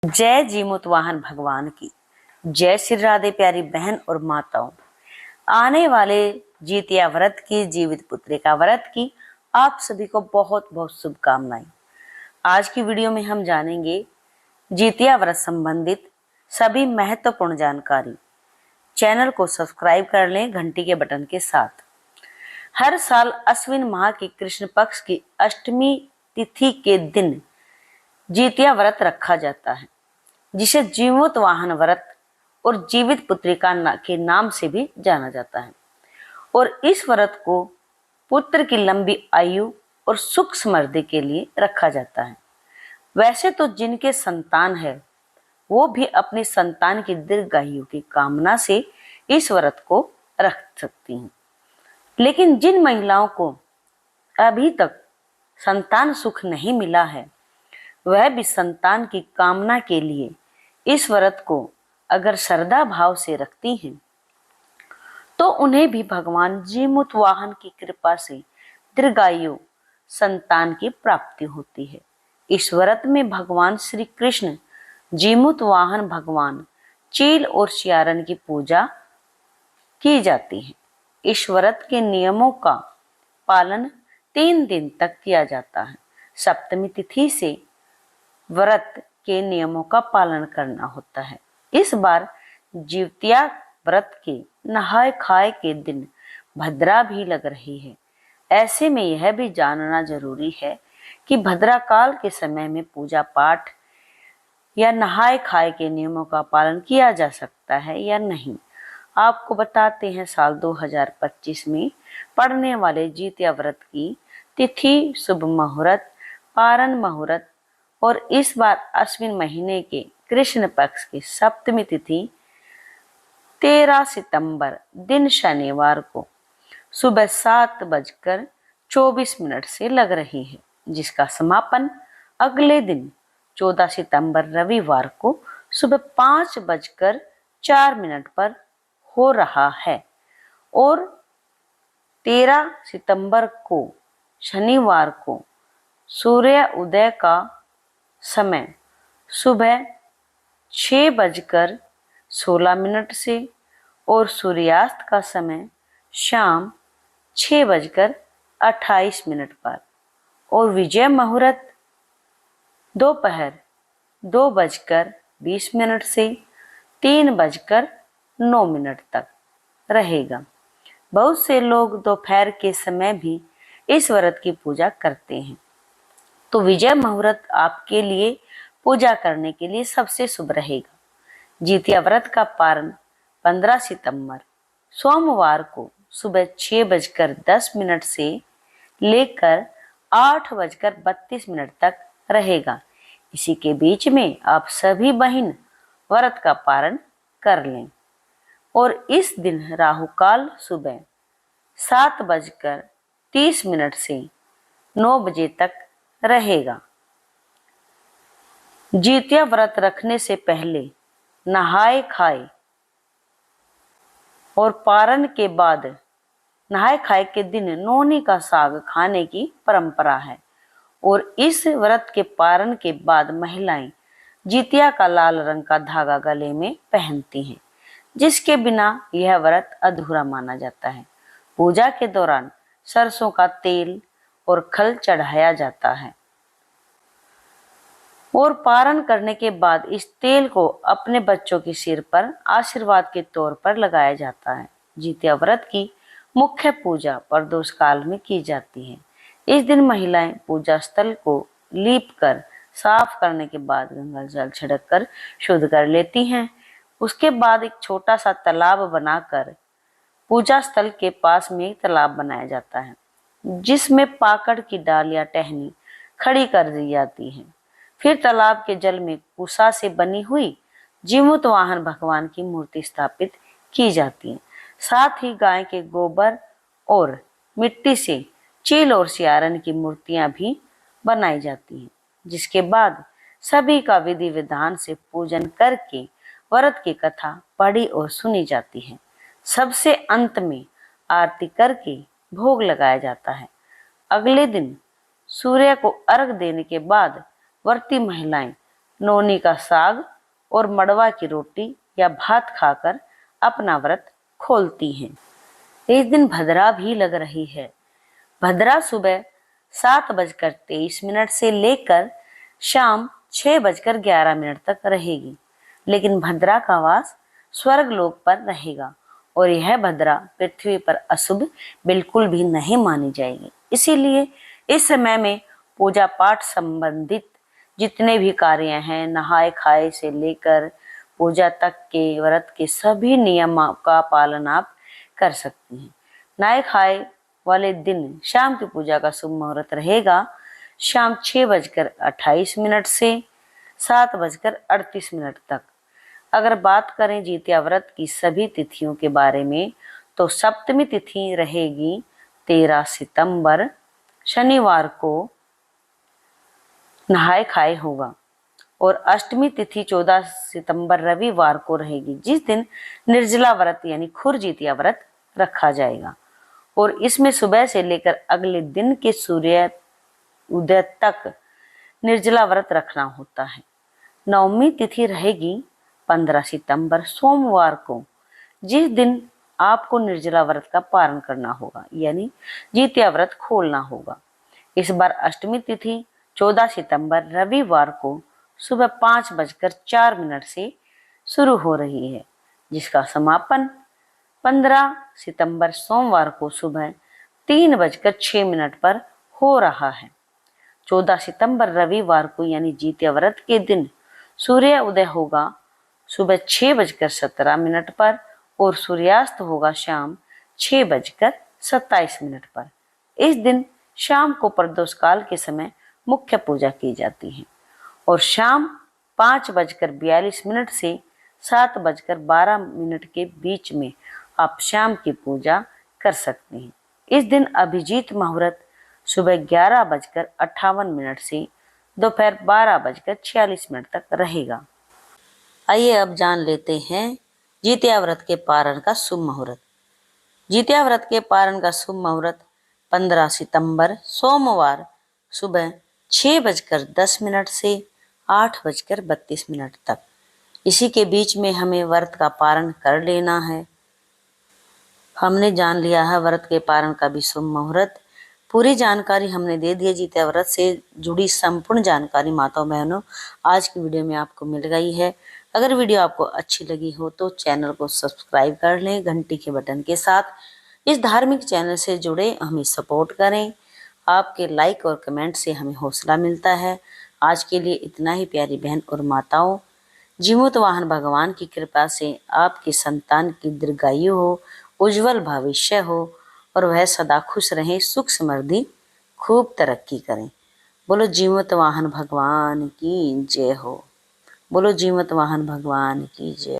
जय जीमूत वाहन भगवान की जय। श्री राधे प्यारी बहन और माताओं, आने वाले जीतिया व्रत की, जीवित पुत्रिका व्रत की आप सभी को बहुत बहुत शुभकामनाएं। आज की वीडियो में हम जानेंगे जीतिया व्रत संबंधित सभी महत्वपूर्ण जानकारी। चैनल को सब्सक्राइब कर लें घंटी के बटन के साथ। हर साल अश्विन माह की कृष्ण पक्ष की अष्टमी तिथि के दिन जीतिया व्रत रखा जाता है, जिसे जीमूत वाहन व्रत और जीवित पुत्रिका के नाम से भी जाना जाता है। और इस व्रत को पुत्र की लंबी आयु और सुख समृद्धि के लिए रखा जाता है। वैसे तो जिनके संतान है वो भी अपनी संतान की दीर्घायु की कामना से इस व्रत को रख सकती हैं, लेकिन जिन महिलाओं को अभी तक संतान सुख नहीं मिला है, वह भी संतान की कामना के लिए इस व्रत को अगर श्रद्धा भाव से रखती हैं तो उन्हें भी भगवान जीमूत वाहन की कृपा से दीर्घायु संतान की प्राप्ति होती है। इस व्रत में भगवान श्री कृष्ण जीमूत वाहन भगवान चील और सियारन की पूजा की जाती है। इस व्रत के नियमों का पालन 3 दिन तक किया जाता है। सप्तमी तिथि से व्रत के नियमों का पालन करना होता है। इस बार जीतिया व्रत के नहाय खाए के दिन भद्रा भी लग रही है। ऐसे में यह भी जानना जरूरी है कि भद्रा काल के समय में पूजा पाठ या नहाय खाए के नियमों का पालन किया जा सकता है या नहीं। आपको बताते हैं, साल 2025 में पड़ने वाले जीतिया व्रत की तिथि, शुभ मुहूर्त, पारण मुहूर्त और इस बार अश्विन महीने के कृष्ण पक्ष की सप्तमी तिथि 13 सितंबर दिन शनिवार को सुबह 7:24 से लग रही है, जिसका समापन अगले दिन 14 सितंबर रविवार को सुबह 5:04 पर हो रहा है। और 13 सितंबर को शनिवार को सूर्य उदय का समय सुबह 6:16 से और सूर्यास्त का समय शाम 6:28 पर और विजय मुहूर्त दोपहर 2:20 से 3:09 तक रहेगा। बहुत से लोग दोपहर के समय भी इस व्रत की पूजा करते हैं, तो विजय मुहूर्त आपके लिए पूजा करने के लिए सबसे शुभ रहेगा। जीतिया व्रत का पारण 15 सितंबर सोमवार को सुबह 6:10 से लेकर 8:32 तक रहेगा। इसी के बीच में आप सभी बहन व्रत का पारण कर लें। और इस दिन राहु काल सुबह 7:30 से 9 बजे तक रहेगा। जीतिया व्रत रखने से पहले नहाए खाए और पारण के बाद नहाए खाए के दिन नौनी का साग खाने की परंपरा है। और इस व्रत के पारण के बाद महिलाएं जीतिया का लाल रंग का धागा गले में पहनती हैं, जिसके बिना यह व्रत अधूरा माना जाता है। पूजा के दौरान सरसों का तेल और खल चढ़ाया जाता है और पारण करने के बाद इस तेल को अपने बच्चों के सिर पर आशीर्वाद के तौर पर लगाया जाता है। जीतिया व्रत की मुख्य पूजा प्रदोष काल में की जाती है। इस दिन महिलाएं पूजा स्थल को लीप कर साफ करने के बाद गंगा जल छिड़क कर शुद्ध कर लेती हैं। उसके बाद एक छोटा सा तालाब बनाकर पूजा स्थल के पास में एक तालाब बनाया जाता है, जिसमें पाकड़ की डाल या टहनी खड़ी कर दी जाती है। फिर तालाब के जल में कुसा से बनी हुई जीमूत वाहन भगवान की मूर्ति स्थापित की जाती है। साथ ही गाय के गोबर और मिट्टी से चील और सियारन की मूर्तियां भी बनाई जाती हैं। जिसके बाद सभी का विधि विधान से पूजन करके व्रत की कथा पढ़ी और सुनी जाती है। सबसे अंत में आरती करके भोग लगाया जाता है। अगले दिन सूर्य को अर्घ देने के बाद व्रती महिलाएं नौनी का साग और मड़वा की रोटी या भात खाकर अपना व्रत खोलती हैं। इस दिन भद्रा भी लग रही है। भद्रा सुबह 7:23 से लेकर शाम 6:11 तक रहेगी, लेकिन भद्रा का वास स्वर्ग लोक पर रहेगा और यह भद्रा पृथ्वी पर अशुभ बिल्कुल भी नहीं मानी जाएगी। इसीलिए इस समय में पूजा पाठ संबंधित जितने भी कार्य हैं, नहाए खाए से लेकर पूजा तक के व्रत के सभी नियमों का पालन आप कर सकती हैं। नहाए खाए वाले दिन शाम की पूजा का शुभ मुहूर्त रहेगा शाम 6:28 से 7:38 तक। अगर बात करें जितिया व्रत की सभी तिथियों के बारे में, तो सप्तमी तिथि रहेगी 13 सितंबर शनिवार को नहाए खाए होगा और अष्टमी तिथि 14 सितंबर रविवार को रहेगी, जिस दिन निर्जला व्रत यानी खुर जितिया व्रत रखा जाएगा और इसमें सुबह से लेकर अगले दिन के सूर्य उदय तक निर्जला व्रत रखना होता है। नवमी तिथि रहेगी 15 सितंबर सोमवार को, जिस दिन आपको निर्जला व्रत का पारण करना होगा यानी जितिया व्रत खोलना होगा। इस बार अष्टमी तिथि 14 सितंबर रविवार को सुबह 5:04 से शुरू हो रही है, जिसका समापन 15 सितंबर सोमवार को सुबह 3:06 पर हो रहा है। 14 सितंबर रविवार को यानी जितिया व्रत के दिन सूर्य उदय होगा सुबह 6:17 पर और सूर्यास्त होगा शाम 6:27 पर। इस दिन शाम को प्रदोष काल के समय मुख्य पूजा की जाती है और शाम 5:42 से 7:12 के बीच में आप शाम की पूजा कर सकते हैं। इस दिन अभिजीत मुहूर्त सुबह 11:58 से दोपहर 12:46 तक रहेगा। आइए अब जान लेते हैं जितिया व्रत के पारण का शुभ मुहूर्त। जितिया व्रत के पारण का शुभ मुहूर्त 15 सितंबर सोमवार सुबह 6:10 से 8:32 तक। इसी के बीच में हमें व्रत का पारण कर लेना है। हमने जान लिया है व्रत के पारण का भी शुभ मुहूर्त। पूरी जानकारी हमने दे दी है। जितिया व्रत से जुड़ी संपूर्ण जानकारी माताओं बहनों आज की वीडियो में आपको मिल गई है। अगर वीडियो आपको अच्छी लगी हो तो चैनल को सब्सक्राइब कर लें घंटी के बटन के साथ। इस धार्मिक चैनल से जुड़े हमें सपोर्ट करें। आपके लाइक और कमेंट से हमें हौसला मिलता है। आज के लिए इतना ही प्यारी बहन और माताओं। जीमूत वाहन भगवान की कृपा से आपकी संतान की दीर्घायु हो, उज्जवल भविष्य हो और वह सदा खुश रहें, सुख समृद्धि खूब तरक्की करें। बोलो जीमूत वाहन भगवान की जय हो। बोलो जीमूत वाहन भगवान की जय।